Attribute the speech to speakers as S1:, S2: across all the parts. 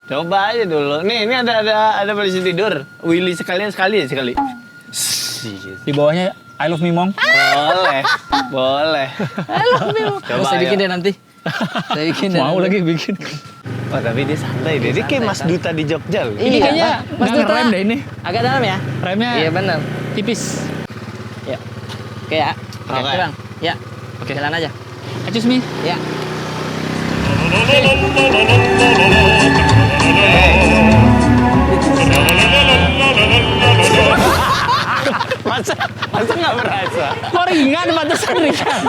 S1: Coba aja dulu. Nih, ini ada polisi tidur. Willy sekali.
S2: Di bawahnya I love Mimong.
S1: Boleh.
S3: Coba saya bikin deh nanti. Saya bikin deh.
S2: Mau lagi bikin.
S1: Oh, tapi dia santai deh. Dia kayak Mas Duta di Jogja loh.
S2: Ini kayaknya
S3: Mas
S2: nggak
S3: Duta.
S2: ngerem deh ini.
S3: Agak dalam ya?
S2: Remnya
S3: Iya benar.
S2: tipis.
S3: Ya. Oke ya.
S1: Oke.
S3: Bang. Ya.
S2: Oke.
S3: Jalan aja.
S2: Excuse me.
S3: Ya.
S1: Masa nggak berasa?
S2: Kok ringan, pantesan ringan.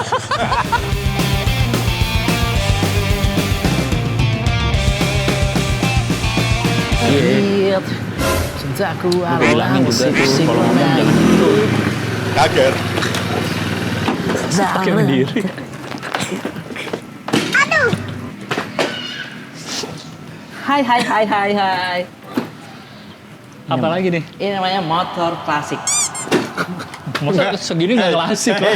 S3: Iya. Cintaku
S2: bilangin juga tuh,
S3: musik
S2: kalau ngomong jangan gitu.
S4: Kaget.
S2: Pakai berdiri.
S3: Hai.
S2: Apa lagi nih?
S3: Ini namanya motor klasik.
S2: Masa segini nggak klasik lah.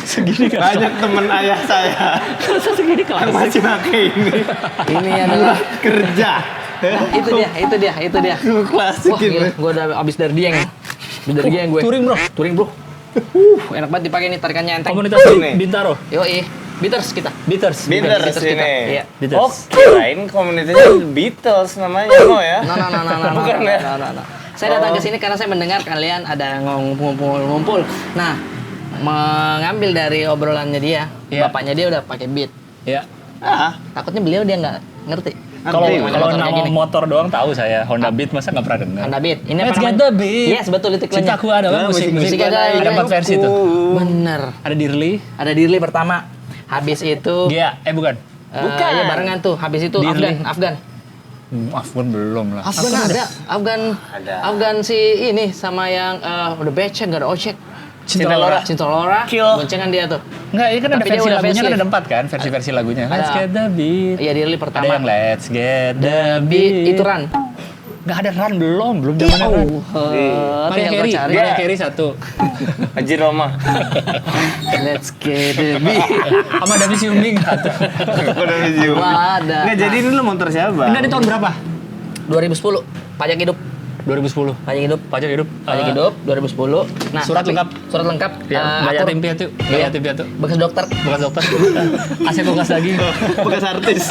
S2: Segini nggak
S1: Banyak temen ayah saya
S2: Masa segini
S1: yang
S2: klasik.
S1: masih pakai ini.
S3: Ini adalah
S1: Kerja.
S3: Nah, itu dia.
S1: Klasik
S3: Wah, gila,
S1: gitu.
S3: gue udah abis dari Dieng. Gue.
S2: Touring bro.
S3: Enak banget dipakai nih tarikannya enteng.
S2: Komunitas
S1: Ini.
S2: Bintaro.
S3: Yoi, Beaters kita.
S2: Beaters.
S1: Beatles
S3: kita.
S1: ini.
S3: Iya.
S2: Beatles.
S1: Oh, kirain komunitasnya Beatles namanya no ya?
S3: No.
S1: Bukan ya?
S3: No. Saya datang ke sini karena saya mendengar kalian ada ngumpul. Nah, mengambil dari obrolannya dia,
S2: Iya.
S3: bapaknya dia udah pakai beat.
S2: Ya.
S1: Ah,
S3: Takutnya beliau dia nggak ngerti.
S2: Kalau
S1: Ngerti,
S2: kalau
S3: motor kayak
S2: nama
S3: gini.
S2: motor doang tahu saya. Honda Beat masa nggak pernah dengar.
S3: Honda Beat. Ini
S2: Let's
S3: apa
S2: get
S3: namanya?
S2: the beat.
S3: Yes, betul itu iklannya.
S2: Cintaku adalah musik
S3: ada
S2: 4 versi tuh.
S3: Bener.
S2: Ada Dirli.
S3: Ada Dirli pertama. Habis itu
S2: Gia. Bukan.
S1: Bukan.
S3: Ya barengan tuh. Habis itu
S2: Dirli.
S3: Afgan.
S2: Afgan belum lah.
S3: Afgan ada.
S1: Ada.
S3: Afgan si ini sama yang udah becek gak ada ojek.
S2: Cinta Lora.
S3: Cinta Lora.
S1: Kill.
S3: Boncengan dia tuh.
S2: Enggak, ini kan ada
S3: Tapi dia
S2: versi
S3: udah
S2: lagunya kan
S3: facelift.
S2: ada 4 kan, versi-versi lagunya. Let's
S3: Ada.
S2: get the beat.
S3: Iya Dirli
S2: Ada
S3: pertama.
S2: yang Let's get the
S3: Beat
S2: beat.
S3: itu Run.
S2: Enggak ada Run belum zamannya Run. Maria
S3: Tinggal
S2: Carey,
S3: gua cari.
S2: Maria Carey 1.
S1: Haji Roma.
S3: Let's get the beat.
S2: Sama David Siumbing 1.
S1: Udah video.
S3: Ada.
S1: Nggak, jadi ini lu motor siapa?
S2: Ini di tahun berapa?
S3: 2010. Pajak hidup.
S2: 2010.
S3: Pajak hidup.
S2: Pajak hidup.
S3: Pajak hidup 2010. Nah,
S2: Surat lengkap.
S3: Surat lengkap.
S2: Ya, gak
S3: akur.
S2: yatim piatu. Gak
S3: Iya.
S2: yatim piatu.
S3: Bekas dokter.
S2: Bekas dokter. Aset bekas lagi.
S1: Bekas artis.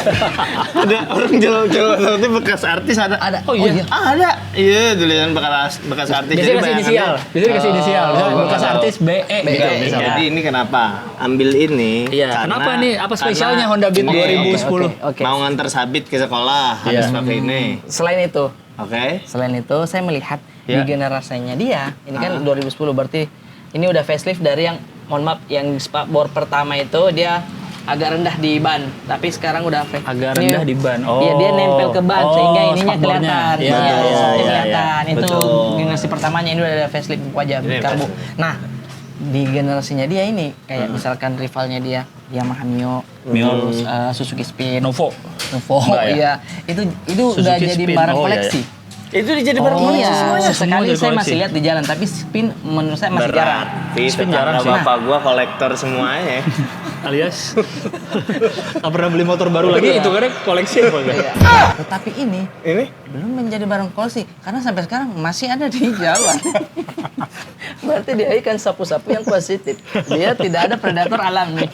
S1: Ada orang jual seperti bekas artis ada.
S3: Ada.
S2: Oh iya.
S1: Ah, ada. Iya, tulisan bekas artis.
S2: Biasanya kasih
S1: bayangannya-
S2: inisial. Biasanya kasih inisial. Misalnya
S1: Oh,
S2: bekas
S1: tahu.
S2: artis BE
S3: BE.
S2: gitu
S1: Jadi
S2: misalnya.
S1: ini kenapa ambil ini?
S3: Iya.
S1: Karena-
S2: Kenapa nih? Apa spesialnya
S1: karena
S2: Honda Beat
S1: ini
S2: 2010?
S3: Oke.
S1: Mau nganter Sabit ke sekolah harus
S2: Iya.
S1: pakai ini.
S3: Selain itu,
S1: Oke.
S3: saya melihat
S2: Ya.
S3: di generasinya dia, ini kan 2010 berarti ini udah facelift dari yang mohon maaf yang spakbor pertama itu dia agak rendah di ban, tapi sekarang udah
S2: Agak
S3: ini-
S2: rendah di ban. Oh.
S3: Iya, dia nempel ke ban sehingga ininya
S2: spakbornya.
S3: kelihatan.
S2: Iya,
S3: Iya,
S2: iya,
S3: shotnya
S2: iya,
S3: kelihatan.
S1: iya.
S3: Itu
S1: Betul.
S3: generasi pertamanya ini udah ada facelift wajah
S1: Ini
S3: karbu.
S1: facelift.
S3: Nah, di generasinya dia ini kayak misalkan rivalnya dia Yamaha Mio,
S2: Mio.
S3: terus Suzuki Spin,
S2: Novo.
S3: iya.
S2: Enggak ya?
S3: Itu
S2: Suzuki
S3: udah jadi
S2: Spin.
S3: barang
S2: Oh, iya,
S3: koleksi.
S1: Itu dijadi barang
S3: Oh
S1: koleksi
S3: iya,
S1: semuanya.
S2: Semua
S3: sesekali
S2: jadi
S3: saya
S2: koleksi.
S3: masih lihat di jalan, tapi Spin menurut saya masih jarang.
S1: Tapi
S2: Spin jarang
S1: tetangga
S2: sih.
S1: bapak gua kolektor semuanya.
S2: Alias nggak pernah beli motor baru lagi, itu kan koleksi apa enggak?
S3: Iya. Tetapi ini
S1: Ini
S3: belum menjadi barang koleksi karena sampai sekarang masih ada di jalan. Berarti dia ikan sapu-sapu yang positif. Dia tidak ada predator alami.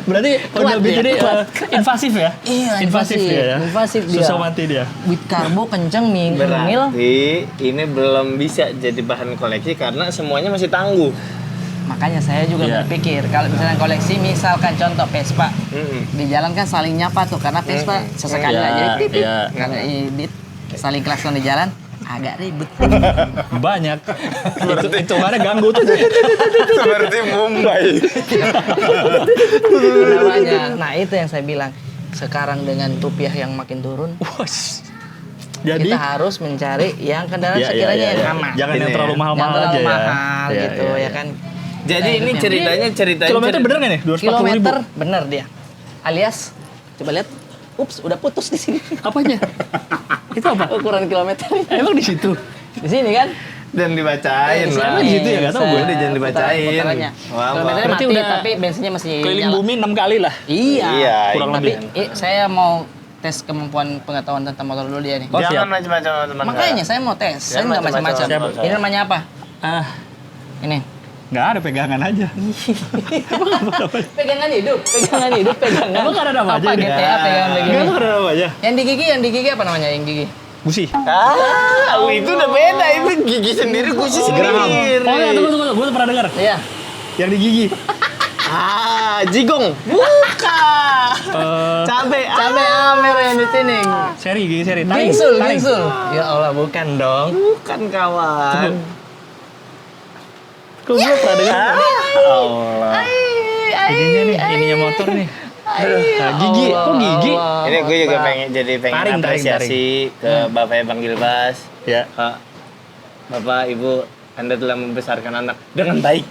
S2: Berarti Honda Beat
S3: dia,
S2: ini
S3: kuat.
S2: invasif ya?
S3: Iya,
S2: invasif dia ya.
S3: invasif dia.
S2: Susah mati dia.
S3: With karbo kenceng mil.
S1: berarti ini belum bisa jadi bahan koleksi karena semuanya masih tangguh.
S3: Makanya saya juga
S2: Iya.
S3: berpikir kalau misalnya koleksi misalkan contoh Vespa
S1: Mm-mm.
S3: di jalan kan saling nyapa tuh karena Vespa sesekali
S2: Iya,
S3: aja jadi pipit.
S2: iya.
S3: Karena ini saling klakson di jalan agak ribet.
S2: Banyak. itu mana ganggu tuh.
S1: Seperti Mumbai.
S3: Namanya. Nah itu yang saya bilang. Sekarang dengan rupiah yang makin turun,
S2: Wos. Jadi
S3: kita harus mencari yang kendaraan
S2: Iya, iya,
S3: sekiranya
S2: iya,
S3: yang
S2: iya.
S3: aman.
S2: Jangan yang
S1: Ini
S2: terlalu
S1: ya.
S2: mahal-mahal
S3: Yang
S2: aja
S3: terlalu
S2: ya.
S3: mahal
S2: Iya,
S3: gitu
S2: iya,
S3: ya
S2: iya.
S3: kan.
S1: Jadi
S3: Nah,
S1: ini
S3: hidupnya.
S1: ceritanya
S2: Kilometer bener nggak nih? 240
S3: Kilometer
S2: ribu?
S3: bener dia. Alias coba lihat. Ups, udah putus di sini.
S2: Apanya? Itu apa?
S3: Ukuran kilometer.
S2: Emang di situ?
S3: Di sini kan?
S1: dan dibacain
S3: Di
S1: lah.
S2: di situ ya? Nggak tahu gue.
S1: Udah jangan dibacain.
S3: Putarannya.
S1: Wah,
S3: Kilometernya
S2: Berarti
S3: mati
S2: udah
S3: tapi bensinnya masih
S2: Keliling
S3: nyala.
S2: bumi 6 kali lah.
S3: Iya.
S1: Iya,
S2: kurang
S3: Tapi
S2: lebih.
S3: saya mau tes kemampuan pengetahuan tentang motor dulu dia nih.
S2: Oh,
S1: Jangan
S2: siap.
S1: macam-macam teman.
S3: Makanya saya mau tes, saya nggak
S1: macam-macam.
S3: macam-macam.
S1: Siap.
S3: Ini namanya apa?
S2: Ah,
S3: Ini.
S2: nggak ada pegangan aja.
S3: Pegangan hidup, pegangan.
S2: Emang nggak ada nama aja
S3: Apa
S2: ini?
S3: GTA pegangan begini?
S2: Nggak ada nama aja.
S3: Yang di gigi apa namanya yang gigi?
S2: Busi.
S1: Itu udah beda, itu gigi sendiri, gusi sendiri.
S2: Oh ya, tunggu. Gue pernah dengar.
S3: Iya.
S2: Yang di gigi.
S1: Jigong. Bukan. Cabe.
S3: Cabai amer yang di sini.
S2: Gigi seri. Taring.
S3: Gingsul. Ya Allah, bukan dong.
S1: Bukan kawan.
S2: Kok gue pernah dengar?
S1: Allah.
S2: Ininya motor nih. Gigi. Kok gigi?
S1: Ini gue juga pengen
S2: Taring.
S1: apresiasi ke Bapaknya Bang Gilbas.
S2: Ya.
S1: Kak, Bapak, Ibu, Anda telah membesarkan anak dengan baik.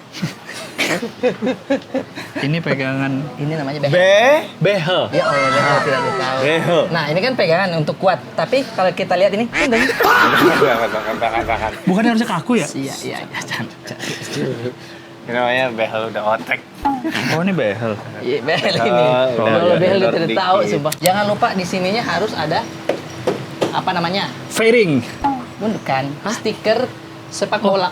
S2: Ini pegangan
S3: Ini namanya
S2: behel.
S3: Ya Allah, saya tidak tahu.
S1: Behel.
S3: Nah, ini kan pegangan untuk kuat. Tapi kalau kita lihat ini,
S2: Bukannya harusnya kaku ya?
S3: Iya.
S1: Ini namanya behel udah otek.
S2: Oh, ini behel.
S3: Iya, behel ini.
S1: Oh,
S3: Kalau
S1: udah
S3: behel
S1: kendor
S3: tidak tahu,
S1: dikit.
S3: sumpah. Jangan lupa di sininya harus ada apa namanya?
S2: Fairing.
S3: Bukan, stiker sepak bola.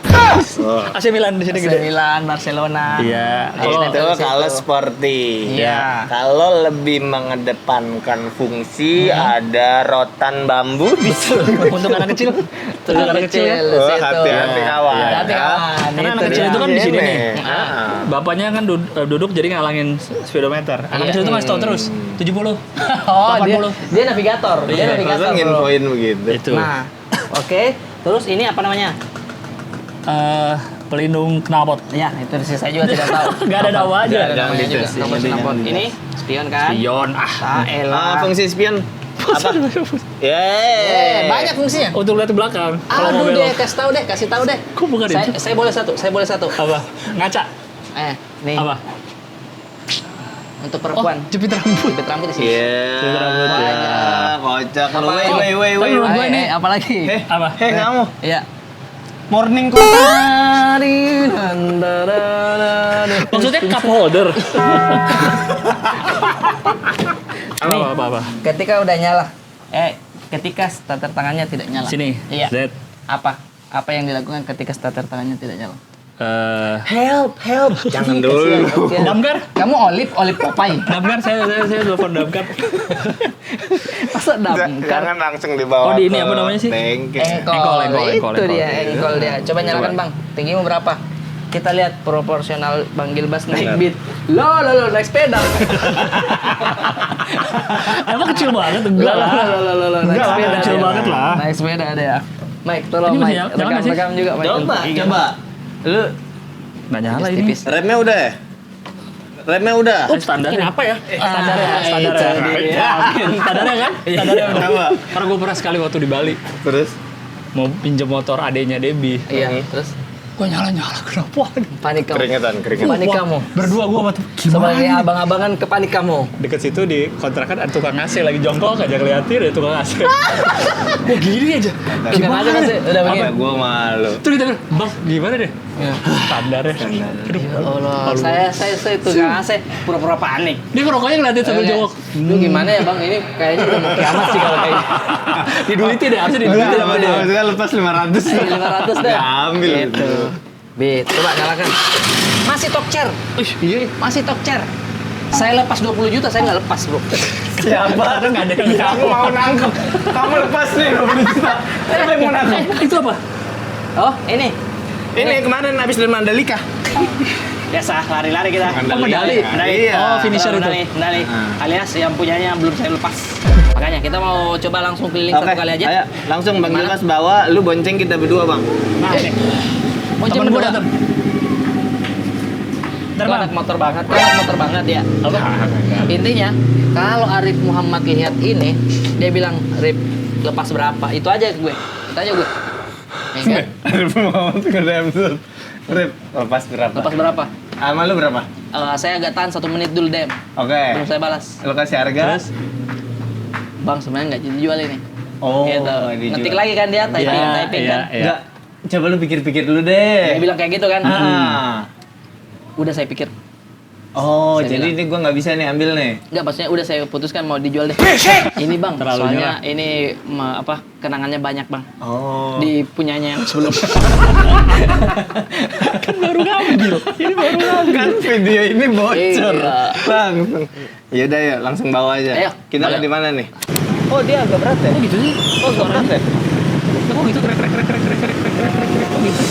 S2: AC Milan di sini
S3: AC
S2: gede.
S3: Milan, Barcelona.
S2: Iya.
S3: Kalau-
S1: Itu kalau sporty.
S3: Iya.
S1: Kalau lebih mengedepankan fungsi, ada rotan bambu di situ.
S2: Untuk anak kecil. Untuk anak kecil ya.
S1: Oh,
S3: situ.
S1: hati-hati kawan.
S3: Hati-hati kawan.
S2: Karena anak
S3: Itu
S2: kecil
S3: dia.
S2: itu kan di sini nih.
S1: Ah.
S2: Bapaknya kan duduk jadi ngalangin speedometer. Anak
S3: Iya.
S2: kecil itu ngasih tau terus 70.
S3: Oh, dia
S2: 80.
S3: dia navigator. Dia
S1: Iya,
S3: navigator.
S1: terus
S3: bro.
S1: nginfoin begitu.
S2: Itu.
S3: Nah, oke. Terus ini apa namanya?
S2: Pelindung knalpot.
S3: Ya, itu sih saya juga tidak tahu.
S2: Nggak ada nama aja.
S3: Nggak ada
S1: Jangan
S3: namanya juga.
S1: ditulis.
S3: Nomor
S1: Jangan
S3: knalpot.
S1: ditulis.
S3: Ini spion kan?
S2: Spion.
S3: Ah, elah.
S1: Fungsi spion. Apa?
S3: Banyak fungsinya.
S2: Untuk lihat ke belakang. Kalau mau
S3: Aduh deh,
S2: belok.
S3: kasih tahu deh.
S2: Kok bukan itu?
S3: Saya boleh satu.
S2: Apa? Ngaca.
S3: Nih.
S2: Apa?
S3: Untuk perempuan.
S2: Jepit rambut.
S3: Jepit rambut di sini.
S1: Iya.
S2: rambut ya.
S1: Kocak.
S3: Apa
S1: Woi,
S3: lagi?
S1: woi, woi,
S2: Tapi
S1: woi.
S2: menurut gue ini
S3: apalagi?
S2: apa?
S1: Hei kamu,
S3: Iya.
S1: morning kok.
S2: Maksudnya cup holder. Apa?
S3: Ketika udah nyala. Ketika starter tangannya tidak nyala.
S2: Sini.
S3: Iya.
S2: Z.
S3: Apa yang dilakukan ketika starter tangannya tidak nyala?
S1: Help. Jangan dulu.
S3: Kasihan.
S2: Damkar.
S3: Kamu olip Popeye.
S2: Damkar saya telepon damkar.
S3: Masa damkar?
S1: Jangan langsung dibawa.
S2: Oh, di ini
S1: ke
S2: apa namanya sih?
S1: bengkel.
S2: Engkol.
S3: Itu dia, engkol dia. Coba nyalakan, Bang. Tinggimu berapa? Kita lihat proporsional Bang Gilbas naik beat. Lo, naik sepeda.
S2: Emang kecil banget? Enggak lah.
S3: Naik
S2: Enggak lah,
S3: sepeda.
S2: kecil
S3: dia.
S2: banget lah.
S3: Naik sepeda ada ya. Mike, tolong
S2: Ini masih
S3: Mike.
S2: nyala- nyala nggak sih?
S3: Rekam juga, Mike.
S1: Coba. Lu
S2: Nggak nyala ini.
S3: Tipis.
S1: remnya udah ya? Remnya udah.
S2: Standar
S3: Apa ya?
S2: Standarnya kan?
S3: Iya.
S2: Standarnya udah.
S1: Apa?
S2: Karena gue pernah sekali waktu di Bali
S1: Terus?
S2: mau pinjam motor adenya Debbie.
S3: Iya, terus
S2: Kok nyala kenapa?
S3: panik kamu.
S1: Keringetan.
S3: Panik kamu.
S2: Berdua gue sama tuh
S3: Sebagai abang-abangan ke panik kamu.
S2: deket situ di kontrakan ada tukang AC lagi jongkok aja ngeliatin ada tukang AC. Kok gini aja?
S3: Gimana aja kan sih? Udah begini.
S1: Ya, gua malu.
S2: Terus kita bilang, Bang, gimana deh? Standarnya. Aduh,
S3: Ya Allah, saya itu kan saya pura-pura panik.
S2: dia ngerokoknya ngeliatin sambil jongkok.
S3: Lu gimana ya Bang? Ini kayaknya udah mau kiamat sih kalau kayak
S2: Diduliti deh, harusnya diduliti sama dia.
S1: Maksudnya lepas 500.
S3: 500 deh.
S1: Ya, ambil
S3: Gitu. Bit, coba nyalakan. Masih talk chair.
S2: Iya.
S3: Masih talk chair. Saya lepas 20 juta, saya nggak lepas, Bro.
S2: Siapa? Ada nggak ada yang
S1: Kamu mau nangkep. Kamu lepas nih 20 juta. Siapa yang mau nangkep?
S2: Itu apa?
S3: Oh, ini.
S1: Ini kemarin habis dari Mandalika.
S3: Biasa lari-lari kita.
S2: Oh, medali.
S1: Iya.
S2: Oh, finisher itu.
S3: Medali. Alias yang punyanya belum saya lepas. Makanya kita mau coba langsung keliling
S1: Oke,
S3: satu kali aja.
S1: ayo langsung Bang
S3: Gimana?
S1: Gilbas bawa, lu bonceng kita berdua Bang.
S2: Nah, ini.
S3: Bonceng
S2: Temen gue
S3: berdua.
S2: datang.
S3: Kau anak motor banget ya. Intinya, kalau Arif Muhammad lihat ini, dia bilang, Rip, lepas berapa? Itu aja gue. Itu aja gue. Ya kan?
S1: Arif Muhammad nge-DM Rip, lepas berapa?
S3: Lepas berapa?
S1: Sama lu berapa?
S3: Saya agak tahan 1 menit dulu, Dem.
S1: Oke.
S3: Belum saya balas.
S1: Lu kasih harga?
S2: Terus?
S3: Bang, sebenarnya nggak dijual ini.
S1: Oh,
S3: Gitu.
S1: dijual.
S3: Ngetik lagi kan dia, typing
S2: Iya,
S3: kan.
S2: iya.
S1: Enggak. Coba lu pikir-pikir dulu deh.
S3: Dia bilang kayak gitu kan.
S1: Ah.
S3: Udah saya pikir.
S1: Oh,
S3: Saya
S1: jadi
S3: bilang.
S1: ini gua nggak bisa nih ambil nih.
S3: Enggak, maksudnya udah saya putuskan mau dijual deh. Ini bang,
S2: Terlalu
S3: soalnya
S2: nyerah.
S3: ini kenangannya banyak bang.
S1: Oh.
S3: Di punyanya yang sebelum.
S2: Kan baru ngambil. Ini baru ngambil.
S1: Kan video ini bocor.
S3: Iya.
S1: Langsung. Ya udah ya, langsung bawa aja.
S3: Ayo,
S1: Kita
S3: ayo.
S1: di mana nih? Oh, dia agak berat ya?
S2: Oh gitu sih.
S1: Oh, agak berat ya?
S2: Oh gitu krek krek krek krek krek krek krek krek krek. Oh gitu.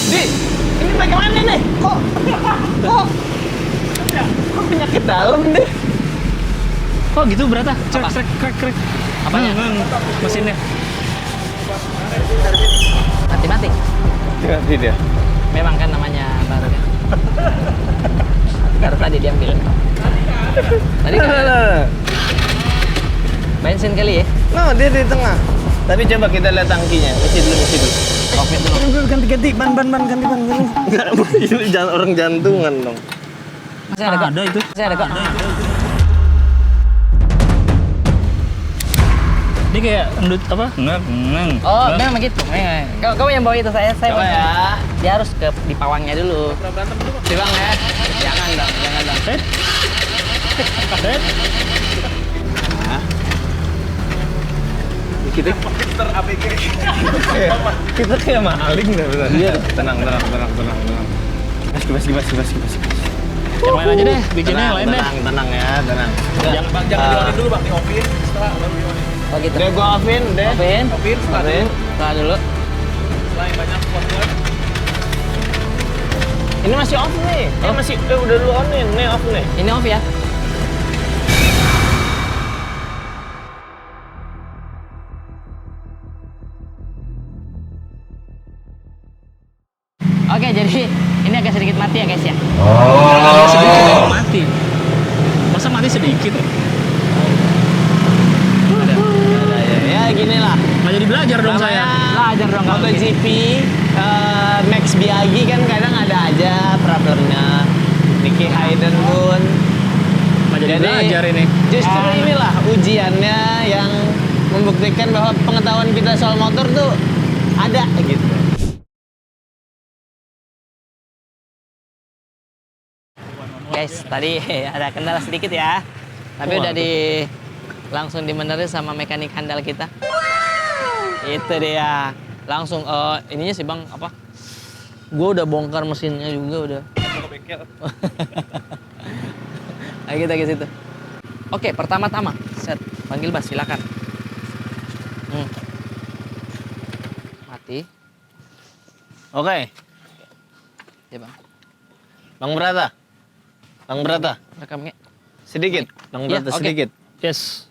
S1: Di, ini bagaimana nih? Kok penyakit dalam deh?
S2: Oh gitu berat ah. Krek
S3: Apa?
S2: krek krek krek.
S3: Apanya?
S2: Mesinnya.
S3: Mati-mati.
S1: Mati dia.
S3: Memang kan namanya baru kan. Baru tadi diambil. Tadi kan bensin kali ya?
S1: No, dia di tengah. Tapi coba kita lihat tangkinya. Isi dulu.
S3: Covid dulu.
S1: Ganti ban, ganti ban. Enggak, ini jangan orang jantungan dong.
S3: Masih ada kok?
S2: Ada itu.
S3: Masih ada kok?
S2: Ini kayak endut apa? Neng.
S3: Oh, memang gitu. Kamu yang bawa itu saya
S1: Coba
S3: bawa.
S1: ya.
S3: Dia harus ke di pawangnya dulu.
S1: Si Bang ya.
S3: Jangan dong.
S2: Red. Red.
S1: Kita kayak maling dah betul. Iya. Tenang. Kibas.
S2: Yang lain aja deh, bikinnya yang lain deh.
S1: Tenang ya, tenang.
S2: Jangan jualin dulu Bang, di oven setelah baru jualin.
S3: Oh gitu.
S1: Udah gua offin, deh.
S3: Open.
S1: Offin.
S3: Setelah dulu.
S2: Selain banyak sponsor.
S1: Ini masih off nih. Ini masih udah lu onin, nih off nih.
S3: Ini off ya. Oke, jadi ini agak sedikit mati ya guys ya.
S2: Agak sedikit yang mati. Masa mati sedikit?
S1: Ya gini lah.
S2: Nggak jadi belajar dong saya.
S3: Belajar dong kalau gini.
S1: MotoGP, Max Biaggi kan kadang ada aja problemnya. Nicky Hayden pun.
S2: Nggak jadi belajar ini.
S1: Justru inilah ujiannya yang membuktikan bahwa pengetahuan kita soal motor tuh ada gitu.
S3: Guys, tadi ada kendala sedikit ya. Tapi udah langsung dibenerin sama mekanik handal kita. Itu dia. Langsung ininya sih Bang apa? Gue udah bongkar mesinnya juga udah. Ayo kita ke situ. Oke, pertama-tama set panggil Bas silakan. Mati.
S1: Oke,
S3: Ya Bang.
S1: Bang Brata,
S3: Rekamnya.
S1: sedikit. Bang
S3: Iya,
S1: Brata
S3: oke.
S1: sedikit.
S2: Yes.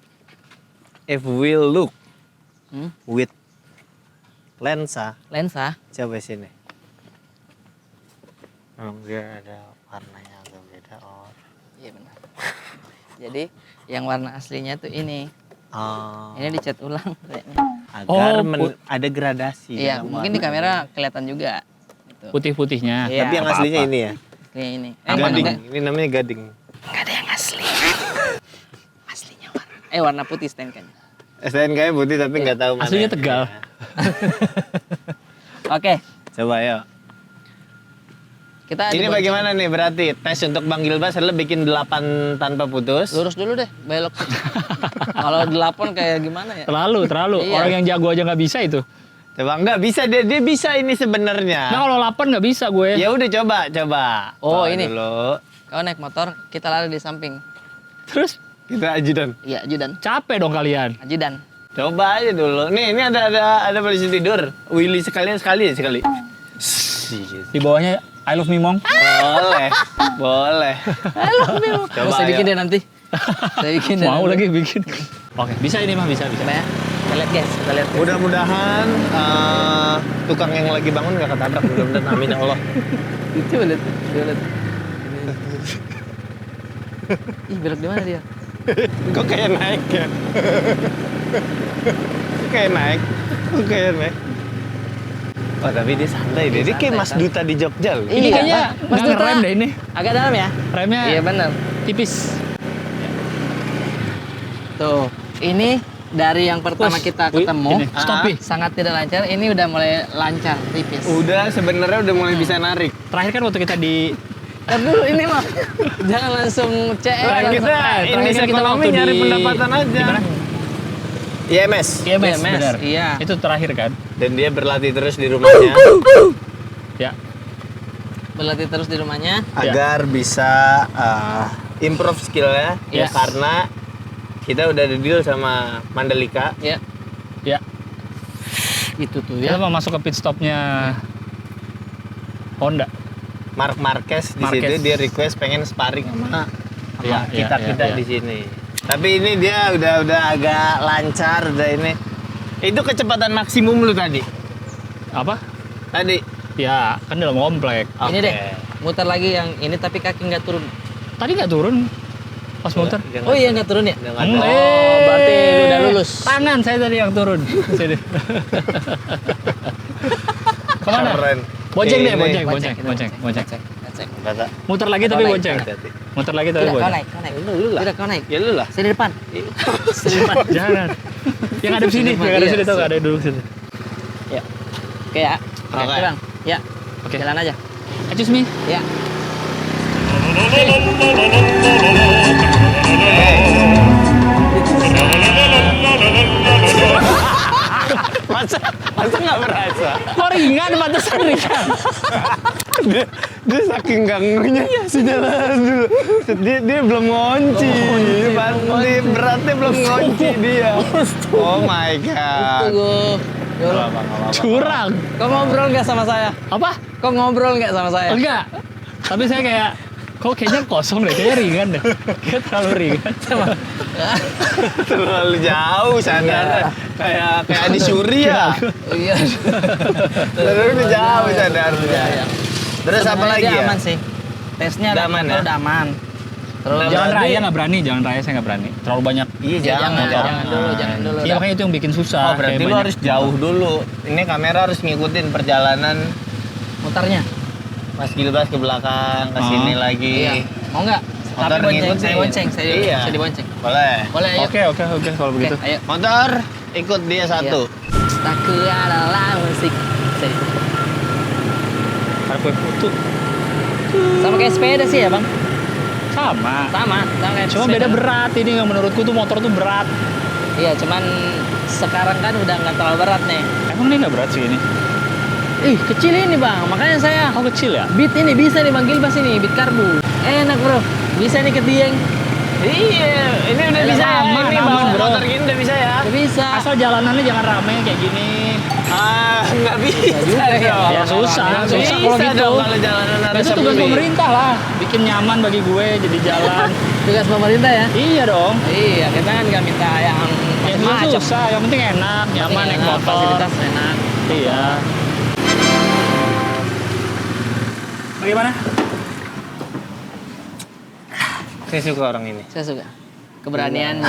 S1: If we look
S3: Hmm?
S1: with lensa,
S3: Lensa.
S1: coba sini. Memang dia ada warnanya agak beda. Oh.
S3: Iya benar. Jadi yang warna aslinya tuh ini.
S1: Oh.
S3: Ini dicat ulang kayaknya.
S1: Agar
S2: Oh,
S1: ada gradasi.
S3: Iya,
S1: dalam
S3: mungkin di
S1: warna.
S3: kamera kelihatan juga. Gitu.
S2: Putih-putihnya.
S3: Iya.
S1: Tapi yang
S2: Apa-apa.
S1: aslinya ini ya.
S3: Kayak ini.
S1: Gading.
S3: Mana?
S1: Ini namanya gading.
S3: Nggak ada yang asli. Aslinya warna. warna putih STNK-nya.
S1: STNK-nya putih tapi nggak tahu mana.
S2: Aslinya
S1: yang
S2: Tegal.
S1: mana.
S3: Oke,
S1: Coba ya.
S3: kita
S1: Ini
S3: dibonceng.
S1: bagaimana nih berarti tes untuk Bang Gilbas adalah bikin 8 tanpa putus.
S3: Lurus dulu deh, belok. Kalau 8 kayak gimana ya?
S2: Terlalu.
S3: Iya.
S2: Orang yang jago aja nggak bisa itu.
S1: Coba nggak bisa dia bisa ini
S2: Nah
S1: sebenarnya.
S2: kalau 8 nggak bisa gue.
S1: Ya udah coba.
S3: Oh,
S1: Bawa
S3: ini.
S1: dulu.
S3: Kau naik motor, kita lari di samping.
S2: Terus
S1: Kita ajudan.
S3: Iya, ajudan.
S2: capek dong kalian.
S3: Ajudan.
S1: Coba aja dulu. Nih, ini ada polisi tidur. Willy sekali.
S2: Di bawahnya I love Mimong.
S1: Boleh.
S3: Coba saya bikin deh nanti. Saya bikin deh.
S2: Mau
S3: nanti.
S2: lagi bikin. Oke, bisa ini mah bisa.
S3: Coba ya. Kita lihat guys, kita lihat.
S1: Mudah-mudahan tukang yang lagi bangun nggak ketabrak. Mudah-mudahan amin ya Allah.
S3: Coba lihat, coba lihat. Ih, belok di mana dia?
S1: Kok kayak naik ya? Kok kayak naik? Oh tapi dia santai deh. Dia kayak
S3: santai,
S1: Mas
S3: santai.
S1: Duta di Jogja loh.
S2: Ini kayaknya
S3: Mas
S2: nggak
S3: Duta.
S2: ngerem deh ini.
S3: Agak dalam ya?
S2: Remnya
S3: Iya benar.
S2: tipis.
S3: Tuh, ini dari yang pertama
S2: Push.
S3: kita
S2: Wih,
S3: ketemu,
S2: gini. Stop, Pi.
S3: sangat tidak lancar. Ini udah mulai lancar, tipis.
S1: Udah sebenarnya udah mulai bisa narik.
S2: Terakhir kan waktu kita di
S3: Ntar dulu ini mah. Jangan langsung CR.
S1: Nah, kita
S2: terakhir
S1: ini
S2: kita
S1: ekonomi
S2: waktu
S1: nyari
S2: di-
S1: pendapatan aja.
S2: di mana?
S1: IMS.
S2: IMS,
S3: IMS,
S2: benar.
S3: iya.
S2: Itu terakhir kan?
S1: Dan dia berlatih terus di rumahnya
S2: Ya.
S3: Berlatih terus di rumahnya.
S1: agar bisa improve skillnya.
S3: Yes.
S1: Karena kita udah ada deal sama Mandalika.
S3: Ya,
S2: Ya.
S3: itu tuh
S2: Kita
S3: ya.
S2: mau masuk ke pit stopnya Honda.
S1: Mark Marquez di
S2: Marquez.
S1: situ dia request pengen sparring sama
S2: Iya, iya,
S1: kita
S2: iya.
S1: di sini. Tapi ini dia udah agak lancar udah ini. Itu kecepatan maksimum lu tadi.
S2: Apa?
S1: Tadi.
S2: Ya, kan dalam komplek.
S3: Ini
S1: Oke.
S3: deh. Muter lagi yang ini tapi kaki nggak turun.
S2: Tadi nggak turun pas muter.
S1: Dia
S3: Oh iya nggak turun ya?
S1: Udah nggak tahu.
S3: Oh, berarti udah lulus.
S2: Tangan saya tadi yang turun. Sini. Kemana?
S1: Keren.
S2: Bonceng deh,
S1: Ini.
S2: bonceng,
S3: Bonceng,
S2: bonceng, bonceng.
S3: Bonceng.
S1: Kata.
S2: Muter lagi tapi
S3: Kau naik,
S2: bonceng.
S1: Hati-hati.
S2: Muter lagi tapi
S3: Tidak, kau
S2: bonceng.
S3: naik, kau naik.
S1: Lu lah.
S3: Tidak, kau naik.
S1: Ya lu lah.
S3: Saya di depan. Saya di depan.
S2: Jangan. Yang ada di sini,
S3: Depan,
S2: yang ada di
S3: iya.
S2: sini tuh ada duduk situ.
S3: Ya. Oke ya. Oke,
S1: Oke.
S3: Bang. Ya.
S2: Oke.
S3: Jalan aja.
S2: Excuse me.
S3: Ya.
S1: Masa nggak berasa?
S2: Kok ringan, pantesan ringan.
S1: Dia saking ganggunya si jalan dulu. Dia belum ngonci. Berarti beratnya belum ngonci dia. Oh my god.
S3: Tunggu. Ya Allah.
S2: Curang.
S3: Kau ngobrol nggak sama saya?
S2: Apa?
S3: Kau ngobrol nggak sama saya?
S2: Enggak. Tapi saya kayak kok kayaknya kosong deh, kayaknya ringan deh. Kayak terlalu ringan.
S1: Terlalu jauh sadar. Kayak di Suri ya.
S3: Iya.
S1: Terlalu jauh sadarnya. Terus apa
S3: Sebenarnya
S1: lagi
S3: dia
S1: ya?
S3: aman sih. Tesnya
S1: Udah aman ya?
S3: udah aman. Terus
S2: Jangan
S1: berarti-
S2: raya nggak berani, jangan raya saya nggak berani. Terlalu banyak.
S1: Iya
S3: Ya, jangan
S1: jangan.
S3: dulu, jangan dulu.
S2: Iya makanya itu yang bikin susah.
S1: Oh berarti
S2: kayak
S1: lu
S2: banyak.
S1: harus jauh dulu. Ini kamera harus ngikutin perjalanan
S3: Mutarnya.
S1: Mas Gilbas ke belakang, ke sini lagi.
S3: Iya. Mau nggak?
S1: Motor
S3: Tapi bonceng,
S1: ngikutin.
S3: saya bonceng, saya
S1: Iya.
S3: saya dibonceng.
S1: Boleh.
S3: Boleh, ayo.
S2: Oke kalau
S3: Oke,
S2: begitu.
S3: ayo.
S1: Motor ikut dia satu.
S3: Aku adalah musik. Sini.
S2: Ada kue putu.
S3: Sama kayak sepeda sih ya, Bang?
S2: Sama.
S3: Sama kayak
S2: Cuma
S3: sepeda.
S2: beda berat ini yang menurutku tuh motor tuh berat.
S3: Iya, cuman sekarang kan udah nggak terlalu berat nih.
S2: Emang ini nggak berat sih ini?
S3: Ih, kecil ini, Bang. Makanya saya
S2: Oh kecil ya?
S3: Beat ini bisa nih Bang Gilbas ini, beat karbu. Enak, Bro. Bisa nih ke Dieng.
S1: Iya, ini udah
S3: Alah,
S1: bisa ya.
S2: aman,
S1: Ini
S2: aman,
S1: bawa
S2: bro.
S1: motor gini udah bisa ya.
S3: Nggak bisa.
S2: Asal jalanannya jangan rame kayak gini.
S1: Nggak bisa
S3: juga ya.
S1: dong.
S2: Ya susah,
S1: Nggak
S2: susah
S1: bisa
S2: kalau gitu.
S1: dong kalau jalanan harus
S2: Itu tugas
S1: sepi.
S2: pemerintah lah, bikin nyaman bagi gue jadi jalan.
S3: Tugas pemerintah ya?
S2: Iya dong.
S3: Iya, kita kan nggak minta yang
S2: Ya
S3: macam-macam.
S2: susah, yang penting enak, nyaman naik motor.
S3: Fasilitas enak.
S2: Iya. Bagaimana?
S1: Saya suka orang ini.
S3: Saya suka keberaniannya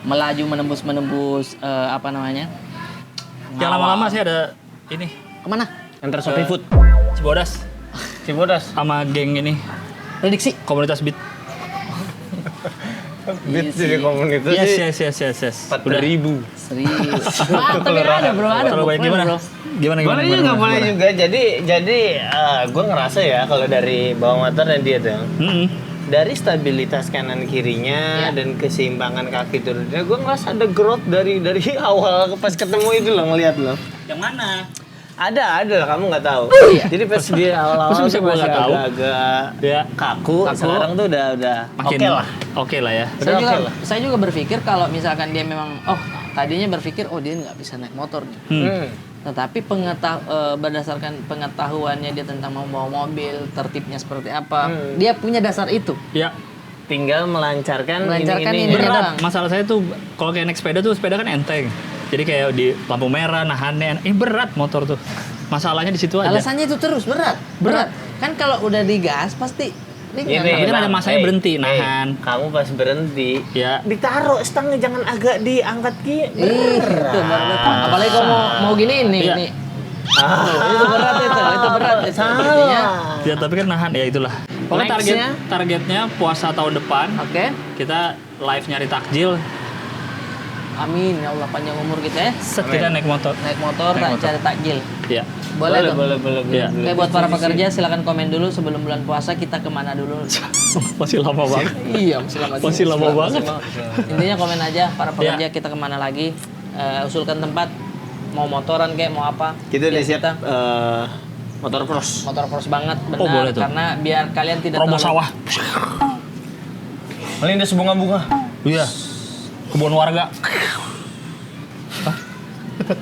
S3: melaju menembus apa namanya?
S2: Yang lama-lama sih ada ini
S3: Kemana?
S1: Antar Shopee Food.
S2: Cibodas
S1: Cibodas.
S2: sama geng ini
S3: Prediksi.
S2: komunitas beat.
S1: Beat jadi komunitas
S2: Yes,
S1: sih.
S2: yes.
S1: 4.000.
S3: Serius. Tapi ada bro, ada.
S2: Terlalu banyak
S3: Bener,
S2: gimana?
S3: bro.
S2: Gimana?
S1: Boleh juga, boleh juga. Jadi gue ngerasa ya kalau dari bawa motor dan dia tuh dari stabilitas kanan kirinya
S3: Iya.
S1: dan keseimbangan kaki turunnya, gue ngerasa ada growth dari awal pas ketemu itu loh, ngeliat loh.
S2: Yang mana?
S1: Ada lah, kamu nggak tahu.
S3: Iya.
S1: Jadi pas dia awal-awal
S2: Terus bisa
S1: tuh
S2: gua
S1: masih
S2: nggak tahu?
S1: agak-agak
S2: Ya.
S1: kaku.
S3: Kaku.
S1: Sekarang tuh udah
S2: Makin
S1: oke lah.
S2: Oke lah ya.
S1: Udah oke lah.
S3: Saya juga berpikir kalau misalkan dia memang tadinya berpikir dia nggak bisa naik motor nih. Tetapi berdasarkan pengetahuannya dia tentang membawa mobil, tertibnya seperti apa, dia punya dasar itu.
S2: Ya.
S1: Tinggal melancarkan
S3: ini
S1: ini.
S3: doang.
S2: Berat. Masalah saya tuh kalau kayak naik sepeda tuh sepeda kan enteng. Jadi kayak di lampu merah nahannya berat motor tuh. Masalahnya di situ aja.
S3: Alasannya itu terus berat. Kan kalau udah digas pasti ringan.
S2: Tapi kan ada masanya berhenti, nahan.
S1: Kamu pas berhenti,
S2: Ya.
S1: ditaruh stangnya, jangan agak diangkat
S3: Itu berat. Apalagi kalau mau gini nih,
S2: Iya.
S3: nih. Itu berat itu berat itu. Artinya,
S2: Ya tapi kan nahan ya itulah. Pokoknya
S1: Nextnya?
S2: targetnya puasa tahun depan
S3: Oke.
S2: kita live nyari takjil
S3: Amin ya Allah, panjang umur kita ya.
S2: Set kita naik motor.
S3: Naik motor, tak cari takjil.
S2: Iya.
S3: Boleh tuh.
S1: boleh.
S2: Iya.
S3: Oke, buat para pekerja silakan komen dulu sebelum bulan puasa kita kemana dulu.
S2: Masih lama banget.
S3: Iya, masih lama.
S2: Masih lama banget.
S3: Intinya komen aja para pekerja kita kemana lagi. Usulkan tempat, mau motoran kayak mau apa.
S1: Kita udah
S3: Biar
S1: siap motor cross.
S3: motor cross banget, benar.
S2: Oh, boleh tuh.
S3: Karena biar kalian tidak
S2: Promo sawah.
S1: Melindas bunga-bunga.
S2: Iya. Kebun warga. Hah?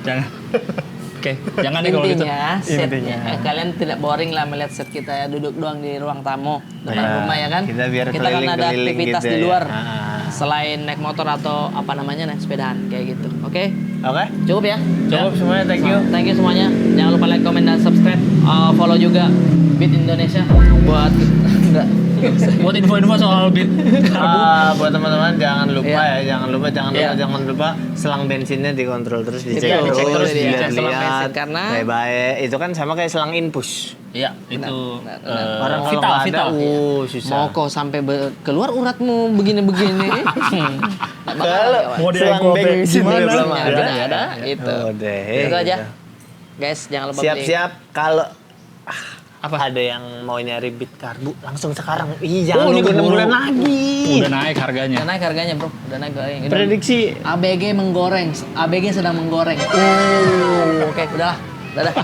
S2: Jangan. Oke, jangan deh kalau gitu.
S3: Intinya setnya
S1: Intinya.
S3: kalian tidak boring lah melihat set kita ya, duduk doang di ruang tamu depan
S1: Ya,
S3: rumah ya kan.
S1: kita biar
S3: kan ada
S1: keliling-keliling
S3: aktivitas
S1: gitu
S3: di
S1: ya.
S3: luar
S1: Ah.
S3: selain naik motor atau apa namanya naik sepedaan kayak gitu. Oke,
S1: Oke.
S3: cukup ya.
S1: Cukup semuanya, thank you.
S3: Thank you semuanya. Jangan lupa like, comment, dan subscribe. Follow juga Beat Indonesia buat enggak.
S2: Buat info-info soal Beat Karbu.
S1: Buat teman-teman jangan lupa
S3: Iya.
S1: jangan lupa selang bensinnya dikontrol terus dicek
S3: Iya, dicek terus,
S1: dilihat,
S3: dicek selang bensin, karena-
S1: baik-baik. Itu kan sama kayak selang infus.
S2: Iya, itu
S1: Orang kalau
S2: vital,
S1: nggak ada,
S2: vital.
S1: susah.
S3: Mau kau sampai keluar uratmu begini-begini. Nggak bakal
S1: Kalau
S3: kawan.
S2: Mau
S1: selang
S2: diangkut
S1: bensin
S2: gimana?
S1: belum
S3: Ya,
S1: ada.
S3: ada, itu.
S1: Udah,
S3: Itu aja.
S1: gitu.
S3: Guys, jangan lupa beli.
S1: Siap-siap kalau
S2: Apa?
S1: ada yang mau nyari Beat Karbu langsung sekarang. Ih, jangan
S2: Oh, ini
S1: nunggu 6
S2: keburu.
S1: bulan lagi.
S2: Udah naik harganya.
S3: Udah naik harganya, Bro. Udah naik harganya. Udah-
S1: Prediksi
S3: ABG menggoreng. ABG sedang menggoreng. Oke, udah. Dadah.